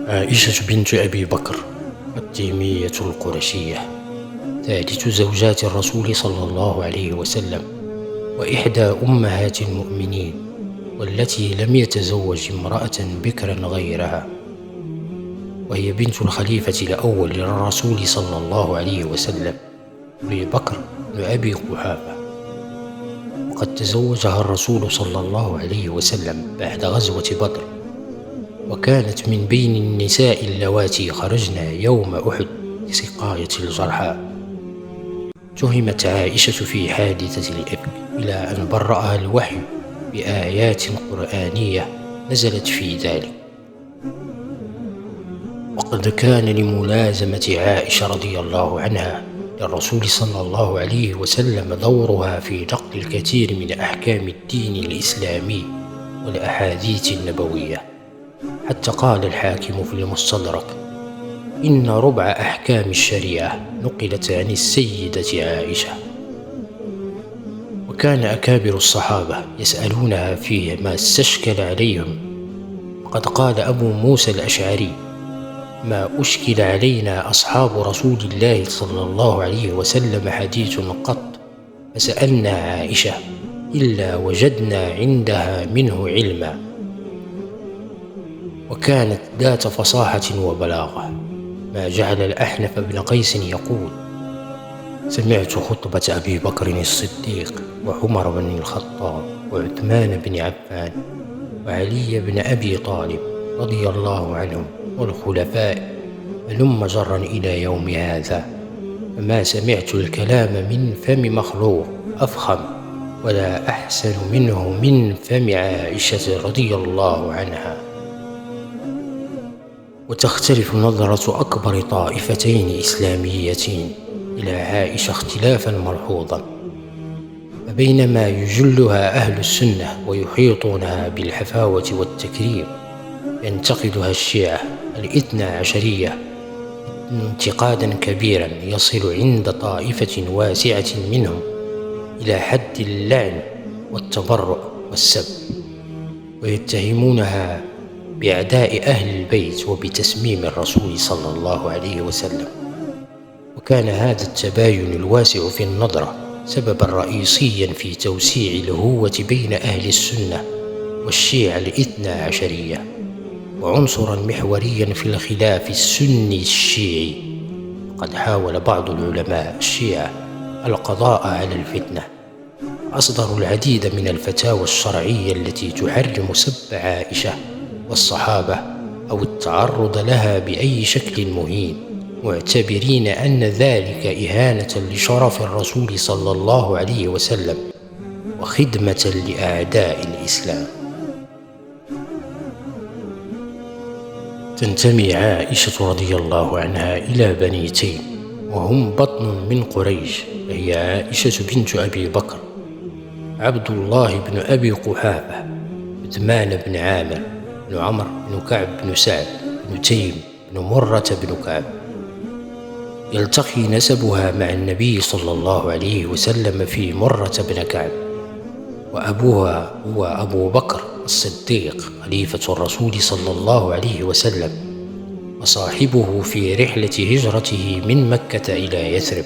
عائشة بنت أبي بكر التيمية القرشية، ثالث زوجات الرسول صلى الله عليه وسلم، وإحدى أمهات المؤمنين، والتي لم يتزوج امرأة بكرا غيرها، وهي بنت الخليفة الأول للرسول صلى الله عليه وسلم أبي بكر بن أبي قحافة. وقد تزوجها الرسول صلى الله عليه وسلم بعد غزوة بدر، وكانت من بين النساء اللواتي خرجن يوم أحد لسقاية الجرحى. تهمت عائشة في حادثة الإفك إلى أن برأها الوحي بآيات قرآنية نزلت في ذلك. وقد كان لملازمة عائشة رضي الله عنها للرسول صلى الله عليه وسلم دورها في نقل الكثير من أحكام الدين الإسلامي والأحاديث النبوية، حتى قال الحاكم في المستدرك: إن ربع أحكام الشريعة نقلت عن السيدة عائشة. وكان أكابر الصحابة يسألونها فيه ما استشكل عليهم، وقد قال أبو موسى الأشعري: ما أشكل علينا أصحاب رسول الله صلى الله عليه وسلم حديث قط فسألنا عائشة إلا وجدنا عندها منه علما. وكانت ذات فصاحة وبلاغة، ما جعل الأحنف بن قيس يقول: سمعت خطبة أبي بكر الصديق وعمر بن الخطاب وعثمان بن عفان وعلي بن أبي طالب رضي الله عنهم والخلفاء هلم جرا إلى يوم هذا، فما سمعت الكلام من فم مخلوق أفخم ولا أحسن منه من فم عائشة رضي الله عنها. وتختلف نظرة أكبر طائفتين إسلاميتين إلى عائشة اختلافا ملحوظا، فبينما يجلها أهل السنة ويحيطونها بالحفاوة والتكريم، ينتقدها الشيعة الاثنا عشرية انتقادا كبيرا يصل عند طائفة واسعة منهم إلى حد اللعن والتبرؤ والسب، ويتهمونها بأعداء أهل البيت وبتسميم الرسول صلى الله عليه وسلم. وكان هذا التباين الواسع في النظرة سببا رئيسيا في توسيع الهوة بين أهل السنة والشيعة الاثنا عشرية، وعنصرا محوريا في الخلاف السني الشيعي. قد حاول بعض العلماء الشيعة القضاء على الفتنة، أصدروا العديد من الفتاوى الشرعية التي تحرم سب عائشة والصحابة أو التعرض لها بأي شكل مهين، معتبرين أن ذلك إهانة لشرف الرسول صلى الله عليه وسلم وخدمة لأعداء الإسلام. تنتمي عائشة رضي الله عنها إلى بنيتين، وهم بطن من قريش، وهي عائشة بنت أبي بكر، عبد الله بن أبي قحافة، عثمان بن عامر بن عمرو بن كعب بن سعد بن تيم بن مرة بن كعب. يلتقي نسبها مع النبي صلى الله عليه وسلم في مرة بن كعب، وأبوها هو أبو بكر الصديق خليفة الرسول صلى الله عليه وسلم، وصاحبه في رحلة هجرته من مكة إلى يثرب.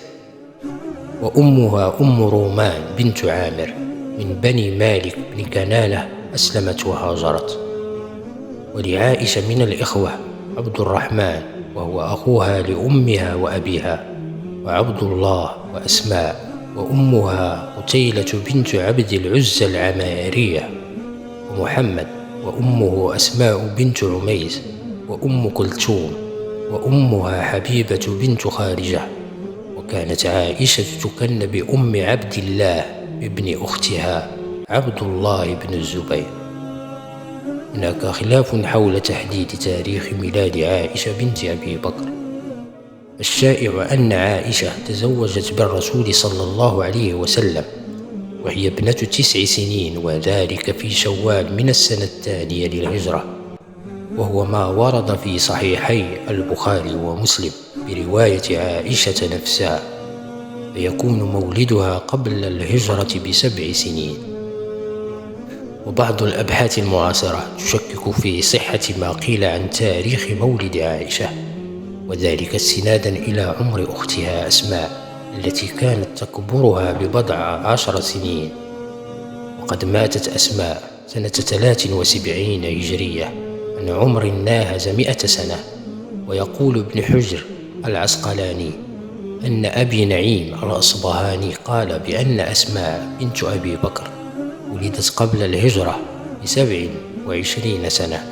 وأمها أم رومان بنت عامر من بني مالك بن كنانة، أسلمت وهاجرت. ولعائشة من الإخوة عبد الرحمن، وهو أخوها لأمها وأبيها، وعبد الله وأسماء، وأمها قتيلة بنت عبد العزى العمارية، ومحمد، وأمه أسماء بنت عميس، وأم كلثوم، وأمها حبيبة بنت خارجة. وكانت عائشة تكن بأم عبد الله ابن أختها عبد الله بن الزبير. هناك خلاف حول تحديد تاريخ ميلاد عائشة بنت أبي بكر. الشائع أن عائشة تزوجت بالرسول صلى الله عليه وسلم وهي ابنة 9 سنين، وذلك في شوال من السنة الثانية للهجرة، وهو ما ورد في صحيحي البخاري ومسلم برواية عائشة نفسها، فيكون مولدها قبل الهجرة ب7 سنين. وبعض الأبحاث المعاصرة تشكك يشكك في صحة ما قيل عن تاريخ مولد عائشة، وذلك استنادا إلى عمر أختها أسماء التي كانت تكبرها ب10 سنين. وقد ماتت أسماء سنة 73 هجرية عن عمر ناهز 100 سنة. ويقول ابن حجر العسقلاني أن أبي نعيم الأصبهاني قال بأن أسماء بنت أبي بكر ولدت قبل الهجرة ب27 سنة،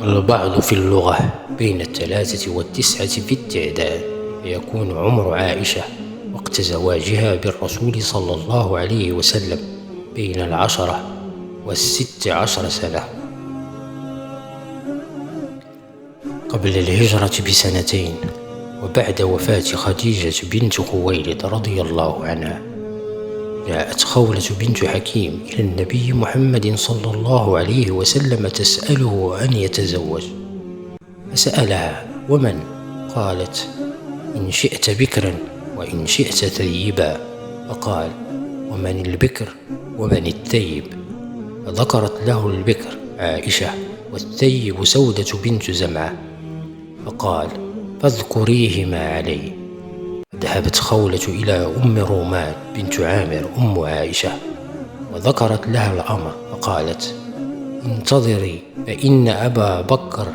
والبعض في اللغة بين 3 و9 في التعداد، فيكون عمر عائشة وقت زواجها بالرسول صلى الله عليه وسلم بين 10 و16 سنة. قبل الهجرة ب2 وبعد وفاة خديجة بنت خويلد رضي الله عنها، جاءت خولة بنت حكيم إلى النبي محمد صلى الله عليه وسلم تسأله أن يتزوج، فسألها: ومن؟ قالت: إن شئت بكرا وإن شئت ثيبا. فقال: ومن البكر ومن الثيب؟ فذكرت له البكر عائشة والثيب سودة بنت زمعة، فقال: فاذكريهما علي. ذهبت خولة إلى أم رومان بنت عامر أم عائشة وذكرت لها الأمر، فقالت: انتظري فإن أبا بكر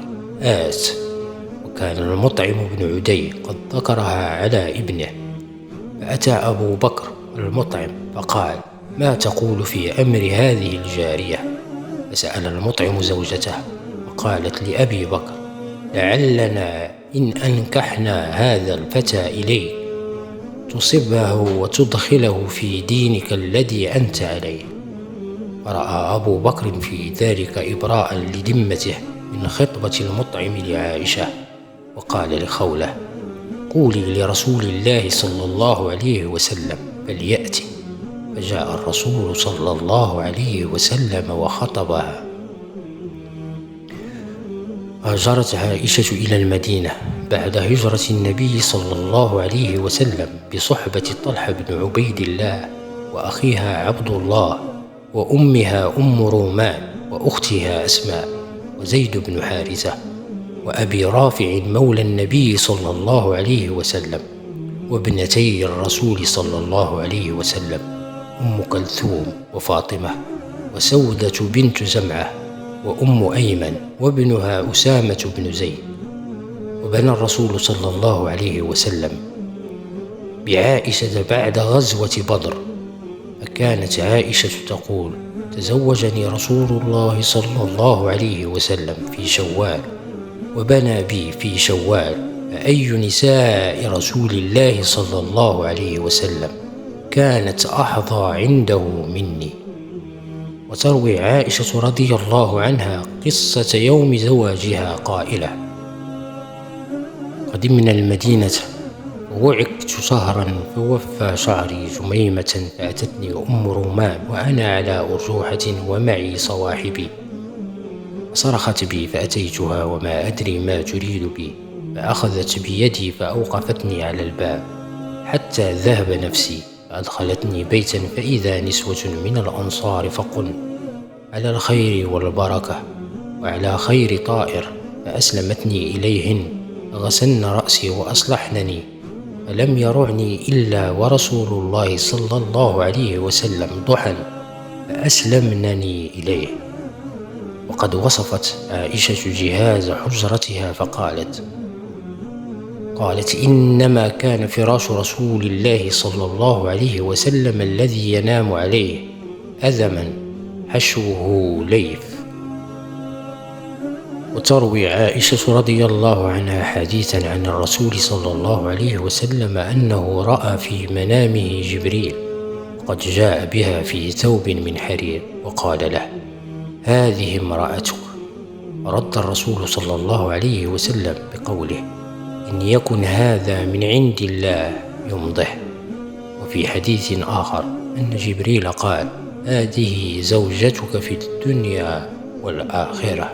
آت. وكان المطعم بن عدي قد ذكرها على ابنه، فأتى أبو بكر المطعم فقال: ما تقول في أمر هذه الجارية؟ فسأل المطعم زوجته فقالت لأبي بكر: لعلنا إن أنكحنا هذا الفتى إليك تصبه وتدخله في دينك الذي أنت عليه. فرأى أبو بكر في ذلك إبراء لذمته من خطبة المطعم لعائشة، وقال لخولة: قولي لرسول الله صلى الله عليه وسلم فليأتي. فجاء الرسول صلى الله عليه وسلم وخطبها. هاجرت عائشة إلى المدينة بعد هجرة النبي صلى الله عليه وسلم بصحبة طلحة بن عبيد الله وأخيها عبد الله وأمها أم رومان وأختها أسماء وزيد بن حارثة وأبي رافع مولى النبي صلى الله عليه وسلم وابنتي الرسول صلى الله عليه وسلم أم كلثوم وفاطمة وسودة بنت زمعة وأم أيمن وابنها أسامة بن زيد. وبنى الرسول صلى الله عليه وسلم بعائشة بعد غزوة بدر، فكانت عائشة تقول: تزوجني رسول الله صلى الله عليه وسلم في شوال وبنى بي في شوال، فأي نساء رسول الله صلى الله عليه وسلم كانت أحظى عنده مني. وتروي عائشة رضي الله عنها قصة يوم زواجها قائلة: قدمنا المدينة ووعكت سهرا فوفى شعري جميمة، فأتتني أم رومان وأنا على أرجوحة ومعي صواحبي، فصرخت بي فأتيتها وما أدري ما تريد بي، فأخذت بيدي فأوقفتني على الباب حتى ذهب نفسي، فأدخلتني بيتا فإذا نسوة من الأنصار فقلن: على الخير والبركة وعلى خير طائر، فأسلمتني إليهن فغسلن رأسي وأصلحنني، فلم يرعني إلا ورسول الله صلى الله عليه وسلم ضحى، فأسلمنني إليه. وقد وصفت عائشة جهاز حجرتها فقالت: إنما كان فراش رسول الله صلى الله عليه وسلم الذي ينام عليه أذما حشوه ليف. وتروي عائشة رضي الله عنها حديثا عن الرسول صلى الله عليه وسلم أنه رأى في منامه جبريل قد جاء بها في ثوب من حرير وقال له: هذه امرأتك. رد الرسول صلى الله عليه وسلم بقوله: إن يكن هذا من عند الله يمضه. وفي حديث آخر أن جبريل قال: هذه زوجتك في الدنيا والآخرة.